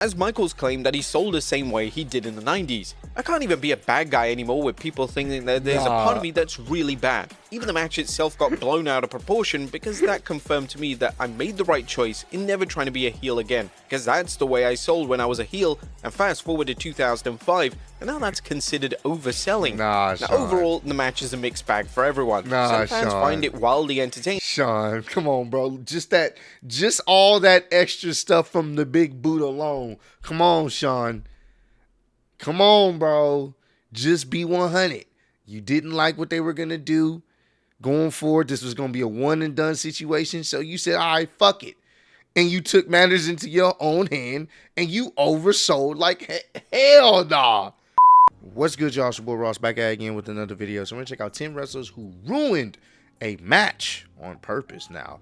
as Michaels claimed that he sold the same way he did in the 90s. I can't even be a bad guy anymore with people thinking that there's a part of me that's really bad. Even the match itself got blown out of proportion because that confirmed to me that I made the right choice in never trying to be a heel again, because that's the way I sold when I was a heel, and fast forward to 2005, and now that's considered overselling. Now overall, the match is a mixed bag for everyone. Some fans find it wildly entertaining. Shawn, come on, bro. Just all that extra stuff from the big boot alone. Come on, Shawn. Come on, bro. Just be 100. You didn't like what they were going to do. Going forward, this was going to be a one and done situation. So you said, all right, fuck it. And you took matters into your own hand and you oversold like hell nah. What's good, y'all? It's your boy Ross back at it again with another video. So we're going to check out 10 wrestlers who ruined a match on purpose. Now,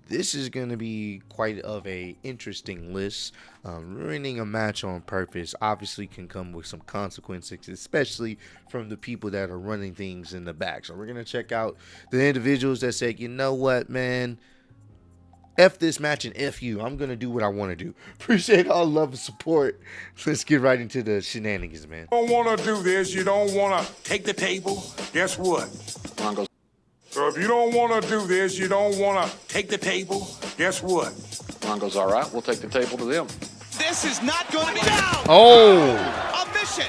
this is going to be quite of a interesting list. Ruining a match on purpose obviously can come with some consequences, especially from the people that are running things in the back. So we're going to check out the individuals that say, you know what, man, F this match and F you. I'm going to do what I want to do. Appreciate all love and support. Let's get right into the shenanigans, man. You don't want to do this. You don't want to take the table. Guess what? Broncos. So if you don't want to do this, you don't want to take the table, guess what? Broncos, all right. We'll take the table to them. This is not going to be down. Oh. A mission.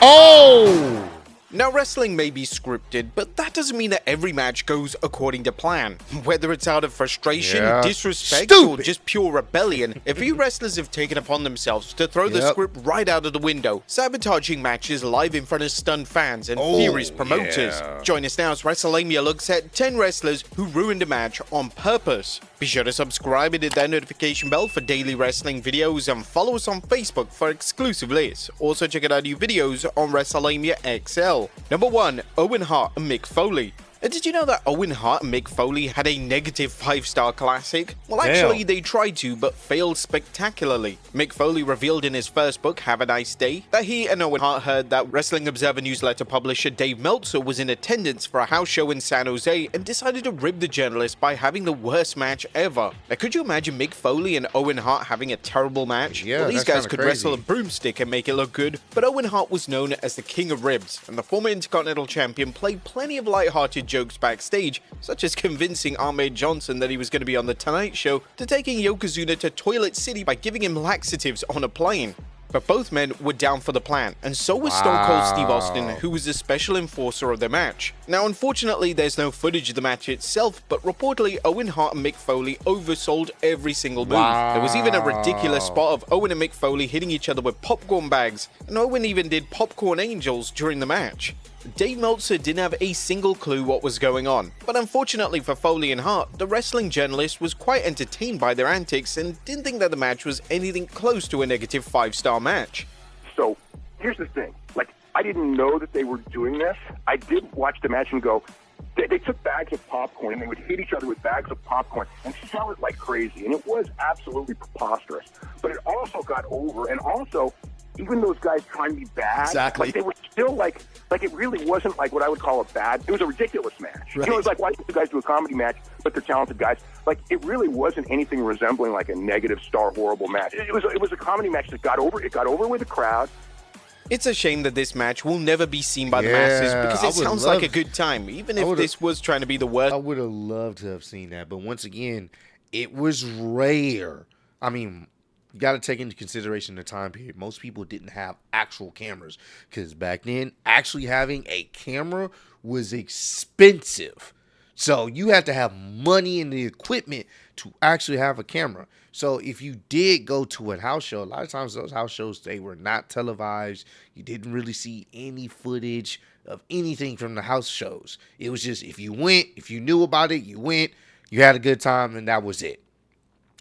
Oh. Now, wrestling may be scripted, but that doesn't mean that every match goes according to plan. Whether it's out of frustration, disrespect, or just pure rebellion, a few wrestlers have taken upon themselves to throw the script right out of the window, sabotaging matches live in front of stunned fans and furious promoters. Join us now as WrestleMania looks at 10 wrestlers who ruined a match on purpose. Be sure to subscribe and hit that notification bell for daily wrestling videos and follow us on Facebook for exclusive lists. Also check out our new videos on WrestleMania XL. Number 1, Owen Hart and Mick Foley. Did you know that Owen Hart and Mick Foley had a negative 5-star classic? Well, actually, they tried to, but failed spectacularly. Mick Foley revealed in his first book, Have a Nice Day, that he and Owen Hart heard that Wrestling Observer newsletter publisher Dave Meltzer was in attendance for a house show in San Jose and decided to rib the journalist by having the worst match ever. Now, could you imagine Mick Foley and Owen Hart having a terrible match? Yeah, well, these guys could wrestle a broomstick and make it look good, but Owen Hart was known as the King of Ribs, and the former Intercontinental Champion played plenty of lighthearted jokes backstage, such as convincing Ahmed Johnson that he was going to be on The Tonight Show, to taking Yokozuna to Toilet City by giving him laxatives on a plane. But both men were down for the plan, and so was Stone Cold Steve Austin, who was the special enforcer of the match. Now, unfortunately, there's no footage of the match itself, but reportedly Owen Hart and Mick Foley oversold every single move. There was even a ridiculous spot of Owen and Mick Foley hitting each other with popcorn bags, and Owen even did popcorn angels during the match. Dave Meltzer didn't have a single clue what was going on, but unfortunately for Foley and Hart, the wrestling journalist was quite entertained by their antics and didn't think that the match was anything close to a negative 5-star match. So, here's the thing. Like, I didn't know that they were doing this. I did watch the match and go, they took bags of popcorn and they would hit each other with bags of popcorn and sell it like crazy, and it was absolutely preposterous. But it also got over, and also, even those guys trying to be bad, like they were still like it really wasn't like what I would call a bad. It was a ridiculous match. Right. You know, it was like watching two guys do a comedy match, but they're talented guys. Like it really wasn't anything resembling like a negative star horrible match. It was a comedy match that got over. It got over with the crowd. It's a shame that this match will never be seen by the masses because it sounds like a good time, even if this was trying to be the worst. I would have loved to have seen that, but once again, it was rare. I mean, you got to take into consideration the time period. Most people didn't have actual cameras because back then, actually having a camera was expensive. So you had to have money and the equipment to actually have a camera. So if you did go to a house show, a lot of times those house shows, they were not televised. You didn't really see any footage of anything from the house shows. It was just if you went, if you knew about it, you went, you had a good time, and that was it.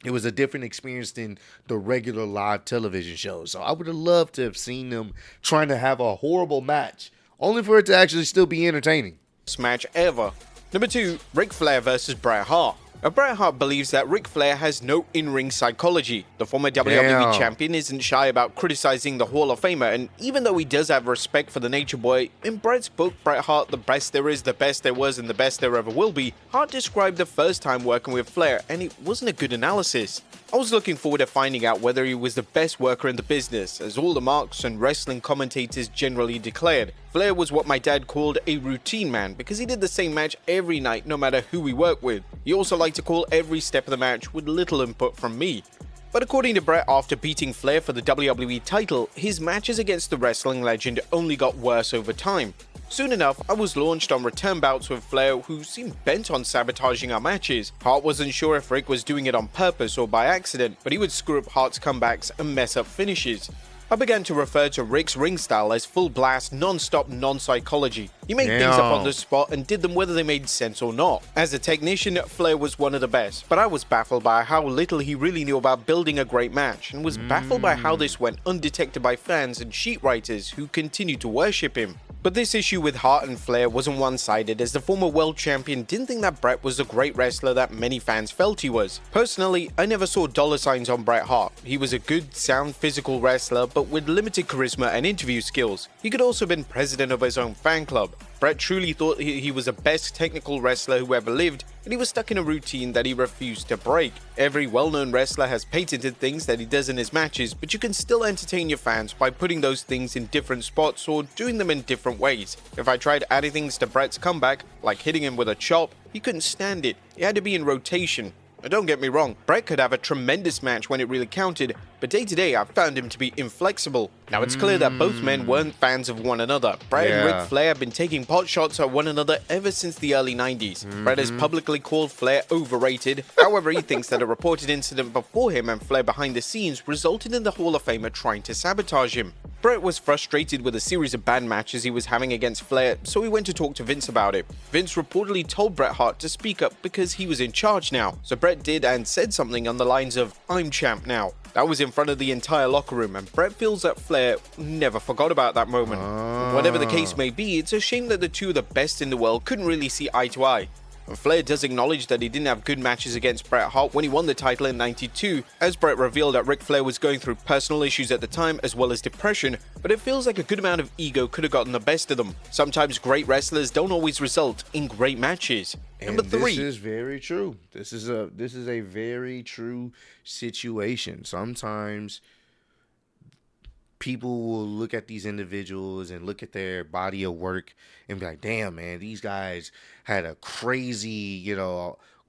It was a different experience than the regular live television shows. So I would have loved to have seen them trying to have a horrible match, only for it to actually still be entertaining. Match ever. Number 2, Ric Flair versus Bret Hart. Bret Hart believes that Ric Flair has no in-ring psychology. The former WWE champion isn't shy about criticizing the Hall of Famer, and even though he does have respect for the Nature Boy, in Bret's book, Bret Hart, the best there is, the best there was, and the best there ever will be, Hart described the first time working with Flair, and it wasn't a good analysis. I was looking forward to finding out whether he was the best worker in the business, as all the marks and wrestling commentators generally declared. Flair was what my dad called a routine man because he did the same match every night no matter who we worked with. He also liked to call every step of the match with little input from me. But according to Bret, after beating Flair for the WWE title, his matches against the wrestling legend only got worse over time. Soon enough, I was launched on return bouts with Flair, who seemed bent on sabotaging our matches. Hart wasn't sure if Rick was doing it on purpose or by accident, but he would screw up Hart's comebacks and mess up finishes. I began to refer to Rick's ring style as full blast, non-stop non-psychology. He made things up on the spot and did them whether they made sense or not. As a technician, Flair was one of the best, but I was baffled by how little he really knew about building a great match, and was baffled by how this went undetected by fans and sheet writers who continued to worship him. But this issue with Hart and Flair wasn't one-sided, as the former world champion didn't think that Bret was the great wrestler that many fans felt he was. Personally, I never saw dollar signs on Bret Hart. He was a good, sound, physical wrestler, but with limited charisma and interview skills. He could also have been president of his own fan club. Bret truly thought he was the best technical wrestler who ever lived, and he was stuck in a routine that he refused to break. Every well-known wrestler has patented things that he does in his matches, but you can still entertain your fans by putting those things in different spots or doing them in different ways. If I tried adding things to Bret's comeback, like hitting him with a chop, he couldn't stand it. It had to be in rotation. Don't get me wrong, Bret could have a tremendous match when it really counted, but day to day I found him to be inflexible. Now it's clear that both men weren't fans of one another. Bret and Ric Flair have been taking pot shots at one another ever since the early 90s. Bret has publicly called Flair overrated. However, he thinks that a reported incident before him and Flair behind the scenes resulted in the Hall of Famer trying to sabotage him. Bret was frustrated with a series of bad matches he was having against Flair, so he went to talk to Vince about it. Vince reportedly told Bret Hart to speak up because he was in charge now, so Bret did and said something on the lines of, "I'm champ now." That was in front of the entire locker room, and Bret feels that Flair never forgot about that moment. Whatever the case may be, it's a shame that the two of the best in the world couldn't really see eye to eye. Flair does acknowledge that he didn't have good matches against Bret Hart when he won the title in '92, as Bret revealed that Ric Flair was going through personal issues at the time as well as depression, but it feels like a good amount of ego could have gotten the best of them. Sometimes great wrestlers don't always result in great matches. Number 3. This is very true. This is a very true situation. Sometimes people will look at these individuals and look at their body of work and be like, damn, man, these guys had a crazy,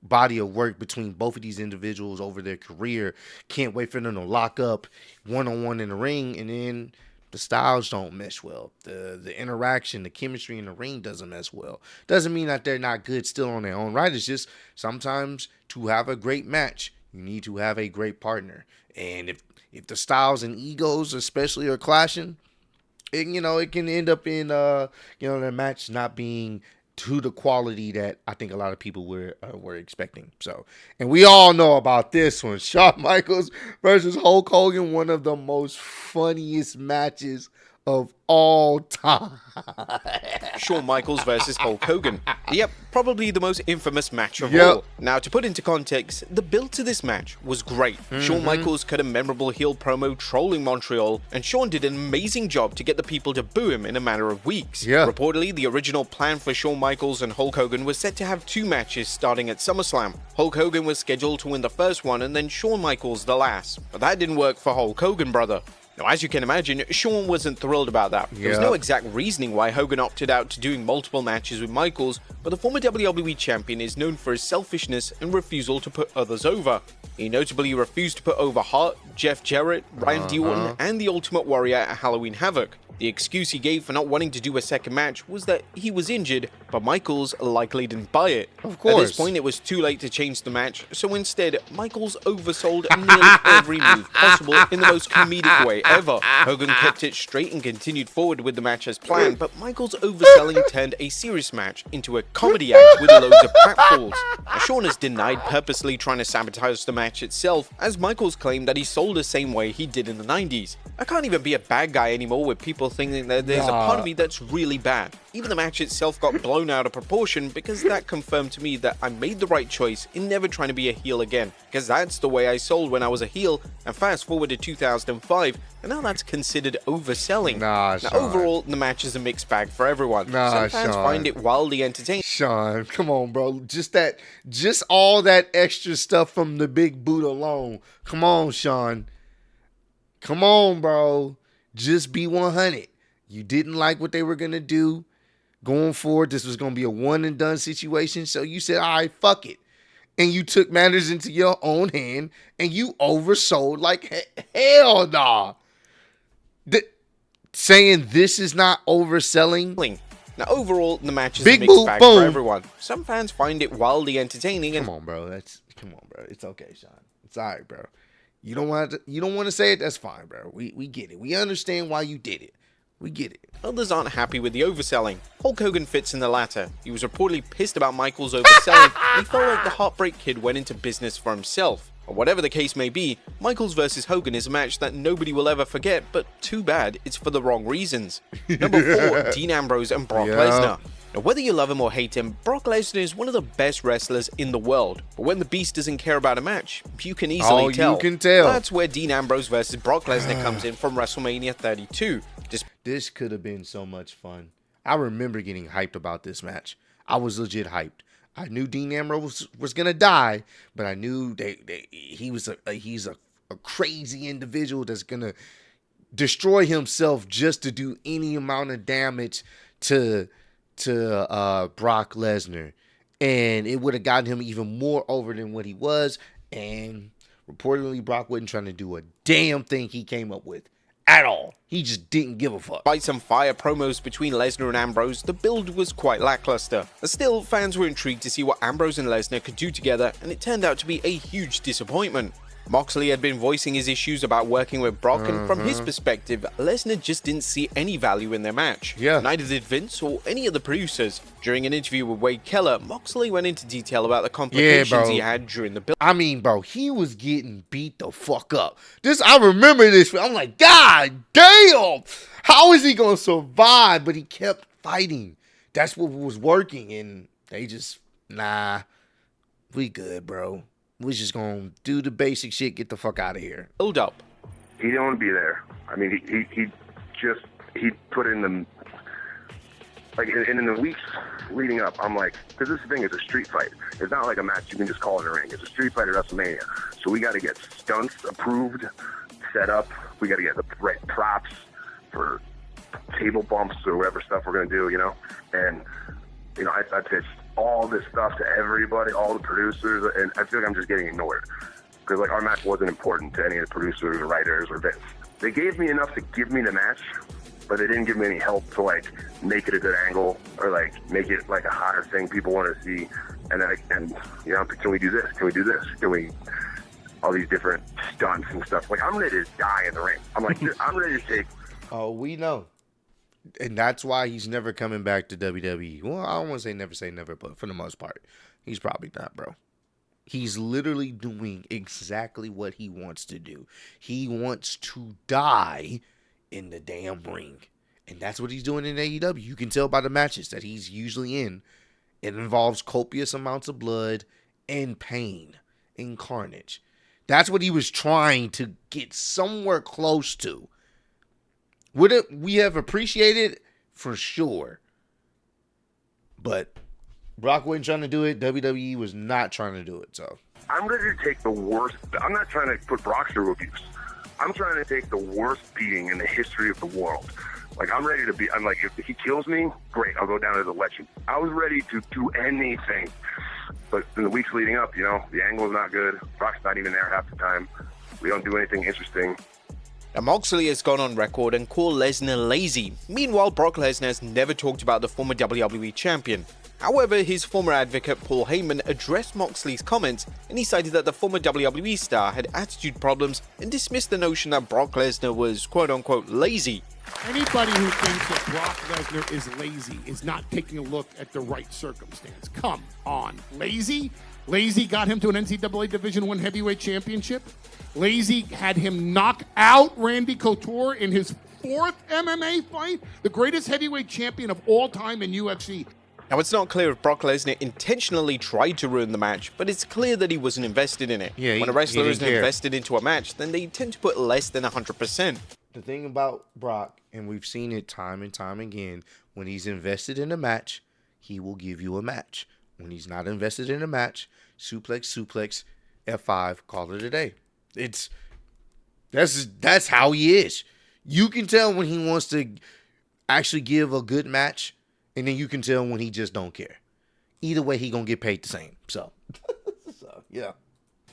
body of work between both of these individuals over their career. Can't wait for them to lock up one-on-one in the ring, and then the styles don't mesh well. The interaction, the chemistry in the ring doesn't mesh well. Doesn't mean that they're not good still on their own right. It's just sometimes to have a great match, you need to have a great partner. And if the styles and egos especially are clashing, it can end up in the match not being to the quality that I think a lot of people were expecting. So, and we all know about this one. Shawn Michaels versus Hulk Hogan, one of the most funniest matches of all time. Shawn Michaels versus Hulk Hogan. Yep, probably the most infamous match of all. Now, to put into context, the build to this match was great. Shawn Michaels cut a memorable heel promo trolling Montreal, and Shawn did an amazing job to get the people to boo him in a matter of weeks. Reportedly, the original plan for Shawn Michaels and Hulk Hogan was set to have 2 matches starting at SummerSlam. Hulk Hogan was scheduled to win the first one, and then Shawn Michaels the last. But that didn't work for Hulk Hogan, brother. Now, as you can imagine, Shawn wasn't thrilled about that. There was no exact reasoning why Hogan opted out to doing multiple matches with Michaels, but the former WWE champion is known for his selfishness and refusal to put others over. He notably refused to put over Hart, Jeff Jarrett, Randy Orton, and the Ultimate Warrior at Halloween Havoc. The excuse he gave for not wanting to do a second match was that he was injured, but Michaels likely didn't buy it. Of course. At this point, it was too late to change the match, so instead, Michaels oversold nearly every move possible in the most comedic way ever. Hogan kept it straight and continued forward with the match as planned, but Michaels' overselling turned a serious match into a comedy act with loads of pratfalls. Shawn has denied purposely trying to sabotage the match itself, as Michaels claimed that he sold the same way he did in the 90s. I can't even be a bad guy anymore with people people thinking that there's a part of me that's really bad. Even the match itself got blown out of proportion because that confirmed to me that I made the right choice in never trying to be a heel again, because that's the way I sold when I was a heel, and fast forward to 2005, and now that's considered overselling. Now, overall, the match is a mixed bag for everyone. Some fans find it wildly entertaining. Shawn, come on, bro. Just all that extra stuff from the big boot alone. Come on, Shawn. Come on, bro. Just be 100. You didn't like what they were going to do. Going forward, this was going to be a one and done situation. So you said, all right, fuck it. And you took matters into your own hand and you oversold like hell nah. Saying this is not overselling. Now, overall, the match is a mixed bag for everyone. Some fans find it wildly entertaining. And come on, bro. It's okay, Shawn. It's all right, bro. You don't want to say it. That's fine, bro. We get it. We understand why you did it. We get it. Others aren't happy with the overselling. Hulk Hogan fits in the latter. He was reportedly pissed about Michaels overselling, and he felt like the Heartbreak Kid went into business for himself. Or whatever the case may be, Michaels versus Hogan is a match that nobody will ever forget, but too bad it's for the wrong reasons. Number 4, Dean Ambrose and Brock Lesnar. Now, whether you love him or hate him, Brock Lesnar is one of the best wrestlers in the world. But when the Beast doesn't care about a match, you can easily tell. You can tell. That's where Dean Ambrose versus Brock Lesnar comes in from WrestleMania 32. This could have been so much fun. I remember getting hyped about this match. I was legit hyped. I knew Dean Ambrose was gonna die, but I knew he's a crazy individual that's gonna destroy himself just to do any amount of damage to Brock Lesnar, and it would have gotten him even more over than what he was. And reportedly, Brock wasn't trying to do a damn thing he came up with at all. He just didn't give a fuck. Despite some fire promos between Lesnar and Ambrose, the build was quite lackluster. Still, fans were intrigued to see what Ambrose and Lesnar could do together, and it turned out to be a huge disappointment. Moxley had been voicing his issues about working with Brock, and from his perspective, Lesnar just didn't see any value in their match. Neither did Vince or any of the producers. During an interview with Wade Keller, Moxley went into detail about the complications he had during the build. I mean, bro, he was getting beat the fuck up. I remember this. I'm like, God damn, how is he gonna survive? But he kept fighting. That's what was working, and they just, nah, we good, bro. We're just going to do the basic shit, get the fuck out of here. Build up. He didn't want to be there. I mean, he put in the, like, in the weeks leading up, I'm like, because this thing is a street fight. It's not like a match you can just call in a ring. It's a street fight at WrestleMania. So we got to get stunts approved, set up. We got to get the right props for table bumps or whatever stuff we're going to do, you know? And, you know, I pitched all this stuff to everybody, all the producers, and I feel like I'm just getting ignored because like our match wasn't important to any of the producers or writers or Vince. They gave me enough to give me the match, but they didn't give me any help to like make it a good angle or like make it like a hotter thing people want to see. And you know, can we do this? Can we do this? Can we all these different stunts and stuff? Like I'm ready to die in the ring. I'm like I'm ready to take. Oh, we know. And that's why he's never coming back to WWE. Well, I don't want to say never, but for the most part, he's probably not, bro. He's literally doing exactly what he wants to do. He wants to die in the damn ring. And that's what he's doing in AEW. You can tell by the matches that he's usually in. It involves copious amounts of blood and pain and carnage. That's what he was trying to get somewhere close to. Would it we have appreciated for sure? But Brock wasn't trying to do it. WWE was not trying to do it. So I'm ready to take the worst. I'm not trying to put Brock through abuse. I'm trying to take the worst beating in the history of the world. Like I'm ready to be. I'm like, if he kills me, great. I'll go down as a legend. I was ready to do anything. But in the weeks leading up, you know, the angle is not good. Brock's not even there half the time. We don't do anything interesting. Now, Moxley has gone on record and called Lesnar lazy. Meanwhile, Brock Lesnar has never talked about the former WWE champion. However, his former advocate Paul Heyman addressed Moxley's comments, and he cited that the former WWE star had attitude problems and dismissed the notion that Brock Lesnar was quote-unquote lazy. Anybody who thinks that Brock Lesnar is lazy is not taking a look at the right circumstance. Come on, lazy? Lazy got him to an NCAA Division I heavyweight championship. Lazy had him knock out Randy Couture in his 4th MMA fight, the greatest heavyweight champion of all time in UFC. Now, it's not clear if Brock Lesnar intentionally tried to ruin the match, but it's clear that he wasn't invested in it. Yeah, when a wrestler isn't care. invested into a match, then they tend to put less than 100%. The thing about Brock, and we've seen it time and time again, when he's invested in a match, he will give you a match. When he's not invested in a match, suplex, F5, call it a day. That's how he is. You can tell when he wants to actually give a good match, and then you can tell when he just don't care. Either way, he gonna get paid the same. So yeah.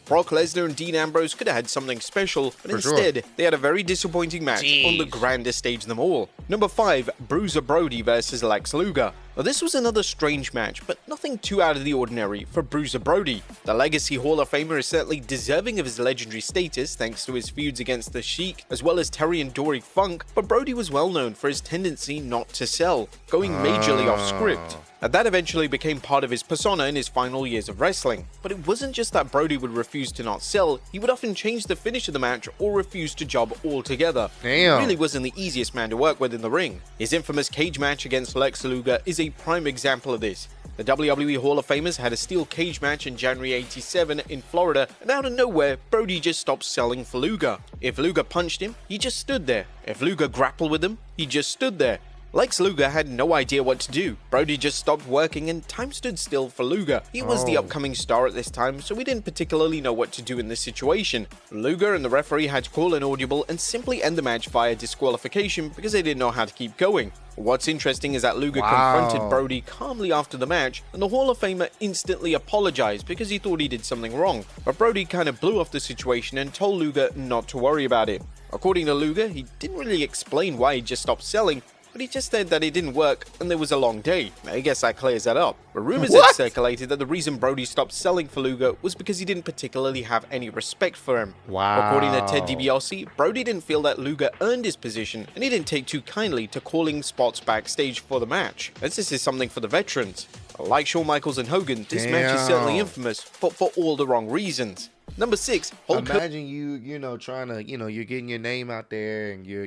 Brock Lesnar and Dean Ambrose could have had something special, but instead, they had a very disappointing match on the grandest stage of them all. Number 5, Bruiser Brody versus Lex Luger. Now, this was another strange match, but nothing too out of the ordinary for Bruiser Brody. The Legacy Hall of Famer is certainly deserving of his legendary status thanks to his feuds against the Sheik, as well as Terry and Dory Funk, but Brody was well known for his tendency not to sell, going majorly off script. And that eventually became part of his persona in his final years of wrestling. But it wasn't just that Brody would refuse to not sell, he would often change the finish of the match or refuse to job altogether. Damn. He really wasn't the easiest man to work with in the ring. His infamous cage match against Lex Luger is a prime example of this. The WWE Hall of Famers had a steel cage match in January '87 in Florida, and out of nowhere, Brody just stopped selling for Luger. If Luger punched him, he just stood there. If Luger grappled with him, he just stood there. Lex Luger had no idea what to do. Brody just stopped working and time stood still for Luger. He was the upcoming star at this time, so we didn't particularly know what to do in this situation. Luger and the referee had to call an audible and simply end the match via disqualification because they didn't know how to keep going. What's interesting is that Luger confronted Brody calmly after the match, and the Hall of Famer instantly apologized because he thought he did something wrong. But Brody kind of blew off the situation and told Luger not to worry about it. According to Luger, he didn't really explain why he just stopped selling, but he just said that it didn't work and there was a long day. I guess that clears that up. But rumors had circulated that the reason Brody stopped selling for Luger was because he didn't particularly have any respect for him. According to Ted DiBiase, Brody didn't feel that Luger earned his position and he didn't take too kindly to calling spots backstage for the match, as this is something for the veterans. Like Shawn Michaels and Hogan, this match is certainly infamous, but for all the wrong reasons. Number 6, Hulk Hogan. Imagine you trying to, you're getting your name out there and you're,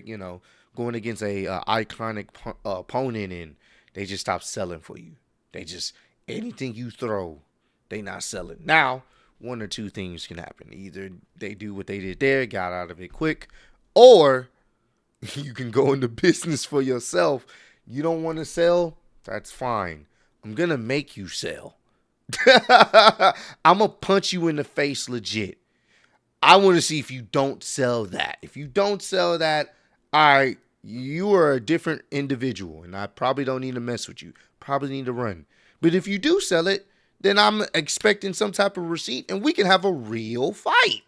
going against a iconic opponent and they just stop selling for you. They just, anything you throw, they not selling. Now, one or two things can happen. Either they do what they did there, got out of it quick, or you can go into business for yourself. You don't want to sell? That's fine. I'm going to make you sell. I'm going to punch you in the face legit. I want to see if you don't sell that. If you don't sell that, all right, you are a different individual, and I probably don't need to mess with you. Probably need to run. But if you do sell it, then I'm expecting some type of receipt, and we can have a real fight.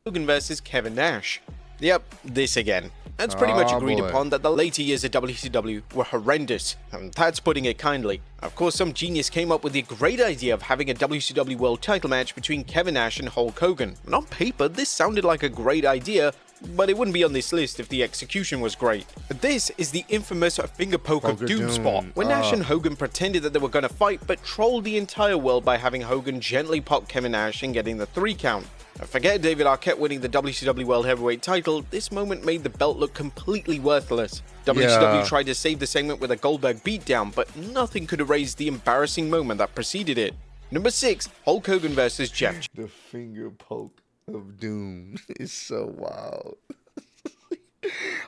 Hogan versus Kevin Nash. Yep, this again. It's pretty much agreed upon that the later years of WCW were horrendous, and that's putting it kindly. Of course, some genius came up with the great idea of having a WCW World title match between Kevin Nash and Hulk Hogan. And on paper, this sounded like a great idea, but it wouldn't be on this list if the execution was great. This is the infamous finger poke of doom spot, when Nash and Hogan pretended that they were going to fight, but trolled the entire world by having Hogan gently pop Kevin Nash and getting the 3 count. Forget David Arquette winning the WCW World Heavyweight title, this moment made the belt look completely worthless. WCW tried to save the segment with a Goldberg beatdown, but nothing could erase the embarrassing moment that preceded it. Number 6, Hulk Hogan versus Jeff. The finger poke of doom is so wild.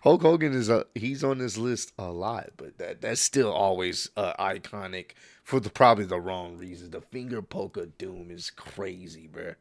Hulk Hogan he's on this list a lot, but that's still always iconic for probably the wrong reasons. The finger poke of doom is crazy, bruh.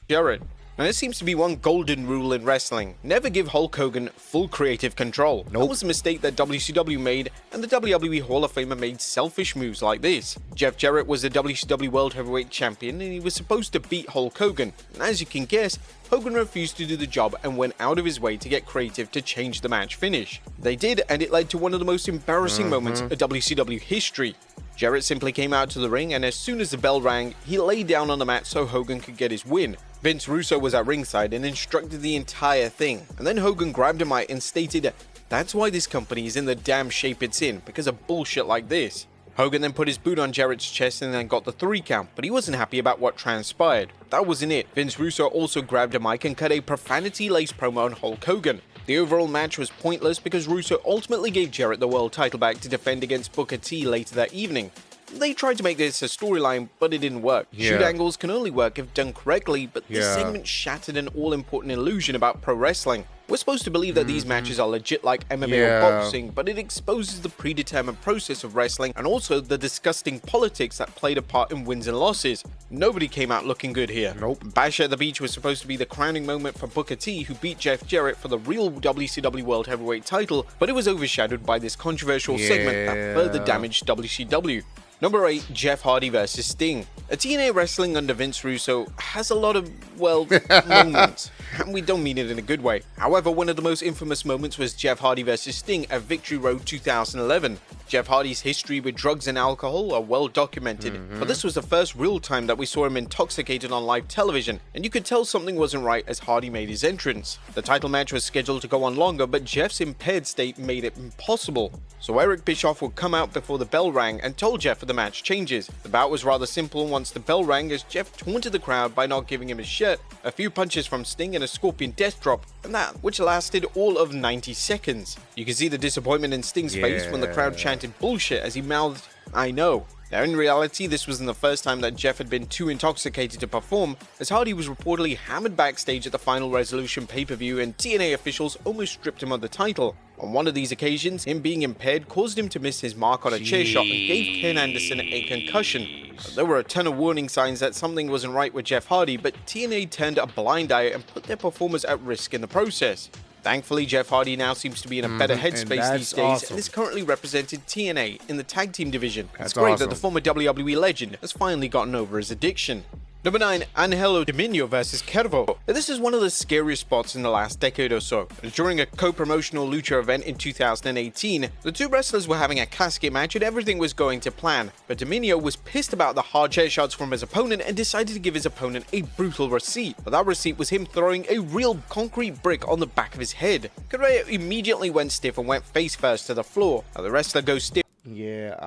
Jarrett. Now, there seems to be one golden rule in wrestling. Never give Hulk Hogan full creative control. That was a mistake that WCW made, and the WWE Hall of Famer made selfish moves like this. Jeff Jarrett was the WCW World Heavyweight Champion, and he was supposed to beat Hulk Hogan. And as you can guess, Hogan refused to do the job and went out of his way to get creative to change the match finish. They did, and it led to one of the most embarrassing moments of WCW history. Jarrett simply came out to the ring, and as soon as the bell rang, he lay down on the mat so Hogan could get his win. Vince Russo was at ringside and instructed the entire thing, and then Hogan grabbed a mic and stated, "That's why this company is in the damn shape it's in, because of bullshit like this." Hogan then put his boot on Jarrett's chest and then got the 3 count, but he wasn't happy about what transpired. That wasn't it. Vince Russo also grabbed a mic and cut a profanity-laced promo on Hulk Hogan. The overall match was pointless because Russo ultimately gave Jarrett the world title back to defend against Booker T later that evening. They tried to make this a storyline, but it didn't work. Shoot angles can only work if done correctly, but this segment shattered an all-important illusion about pro wrestling. We're supposed to believe that these matches are legit like MMA or boxing, but it exposes the predetermined process of wrestling and also the disgusting politics that played a part in wins and losses. Nobody came out looking good here. Bash at the Beach was supposed to be the crowning moment for Booker T, who beat Jeff Jarrett for the real WCW World Heavyweight title, but it was overshadowed by this controversial segment that further damaged WCW. Number 8, Jeff Hardy vs. Sting. A TNA wrestling under Vince Russo has a lot of, well, moments, and we don't mean it in a good way. However, one of the most infamous moments was Jeff Hardy vs. Sting at Victory Road 2011. Jeff Hardy's history with drugs and alcohol are well documented, but this was the first real time that we saw him intoxicated on live television, and you could tell something wasn't right as Hardy made his entrance. The title match was scheduled to go on longer, but Jeff's impaired state made it impossible. So Eric Bischoff would come out before the bell rang and told Jeff of the match changes. The bout was rather simple once the bell rang, as Jeff taunted the crowd by not giving him his shirt, a few punches from Sting and a scorpion death drop, and that which lasted all of 90 seconds. You can see the disappointment in Sting's face when the crowd chanted bullshit as he mouthed, "I know." Now, in reality, this wasn't the first time that Jeff had been too intoxicated to perform, as Hardy was reportedly hammered backstage at the Final Resolution pay-per-view and TNA officials almost stripped him of the title. On one of these occasions, him being impaired caused him to miss his mark on a chair shot and gave Ken Anderson a concussion. There were a ton of warning signs that something wasn't right with Jeff Hardy, but TNA turned a blind eye and put their performers at risk in the process. Thankfully, Jeff Hardy now seems to be in a better headspace these days and is currently represented TNA in the tag team division. It's great that the former WWE legend has finally gotten over his addiction. Number 9, Angelo Dominio vs. Cuervo. This is one of the scariest spots in the last decade or so. During a co-promotional lucha event in 2018, the two wrestlers were having a casket match and everything was going to plan. But Dominio was pissed about the hard chair shots from his opponent and decided to give his opponent a brutal receipt. But that receipt was him throwing a real concrete brick on the back of his head. Cuervo immediately went stiff and went face first to the floor. Now the wrestler goes stiff. Yeah,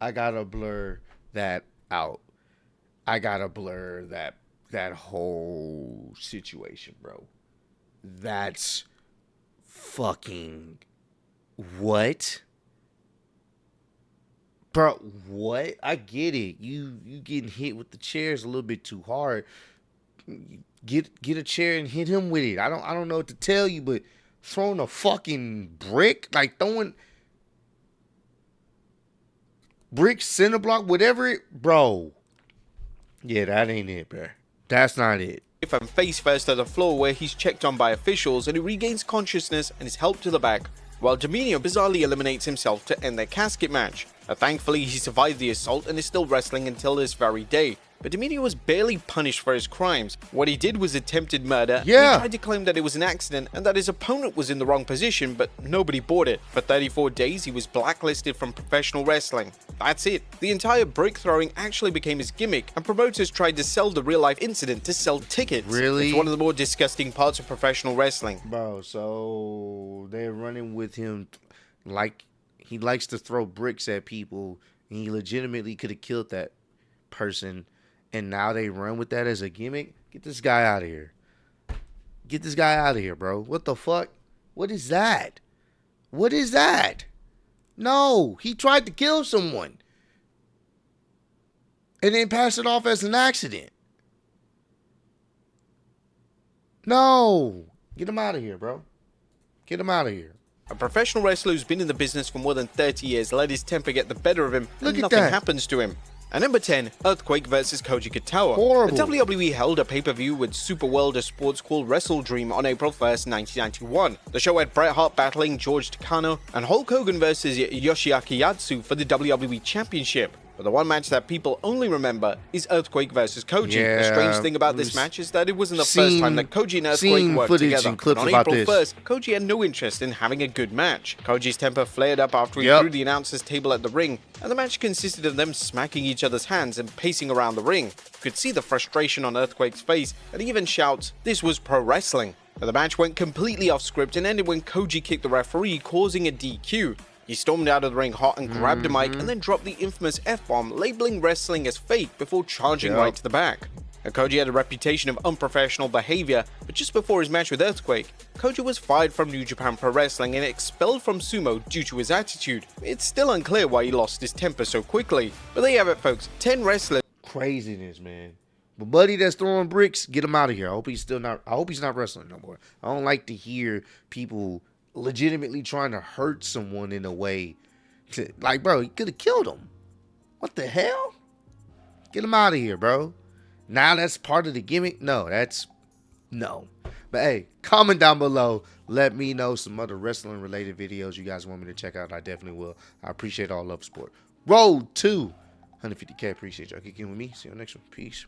I gotta blur that out. I gotta blur that whole situation, bro. That's fucking what? Bro, what? I get it. You getting hit with the chairs a little bit too hard. Get a chair and hit him with it. I don't know what to tell you, but throwing a fucking brick, like throwing bricks, cinder block, whatever it, bro. Yeah, that ain't it, bro. That's not it. And face first to the floor, where he's checked on by officials and he regains consciousness and is helped to the back, while Dominio bizarrely eliminates himself to end their casket match. Thankfully, he survived the assault and is still wrestling until this very day. But Dominio was barely punished for his crimes. What he did was attempted murder, and he tried to claim that it was an accident and that his opponent was in the wrong position, but nobody bought it. For 34 days, he was blacklisted from professional wrestling. That's it. The entire brick throwing actually became his gimmick, and promoters tried to sell the real-life incident to sell tickets. Really? It's one of the more disgusting parts of professional wrestling. Bro, so they're running with him like he likes to throw bricks at people, and he legitimately could have killed that person. And now they run with that as a gimmick? Get this guy out of here. Get this guy out of here, bro. What the fuck? What is that? What is that? No, he tried to kill someone. And then pass it off as an accident. No. Get him out of here, bro. Get him out of here. A professional wrestler who's been in the business for more than 30 years let his temper get the better of him, and nothing happens to him. And number 10, Earthquake vs. Koji Katawa. Horrible. The WWE held a pay-per-view with Super World of Sports called Wrestle Dream on April 1st, 1991. The show had Bret Hart battling George Takano and Hulk Hogan vs. Yoshiaki Yatsu for the WWE Championship. But the one match that people only remember is Earthquake vs. Koji. Yeah, the strange thing about this match is that it wasn't the first time that Koji and Earthquake worked together. But on April 1st, Koji had no interest in having a good match. Koji's temper flared up after he threw the announcer's table at the ring, and the match consisted of them smacking each other's hands and pacing around the ring. You could see the frustration on Earthquake's face, and he even shouts, "This was pro wrestling." But the match went completely off script and ended when Koji kicked the referee, causing a DQ. He stormed out of the ring hot and grabbed a mic and then dropped the infamous F-bomb, labeling wrestling as fake before charging right to the back. Now, Koji had a reputation of unprofessional behavior, but just before his match with Earthquake, Koji was fired from New Japan Pro Wrestling and expelled from Sumo due to his attitude. It's still unclear why he lost his temper so quickly. But there you have it, folks. 10 wrestlers. Craziness, man. But buddy that's throwing bricks, get him out of here. I hope he's not wrestling no more. I don't like to hear people legitimately trying to hurt someone in a way to, like, bro, he could have killed him. What the hell? Get him out of here, bro. Now that's part of the gimmick? No. But hey, comment down below. Let me know some other wrestling related videos you guys want me to check out. I definitely will. I appreciate all love support. Road to 150K. Appreciate y'all kicking with me. See you on the next one. Peace.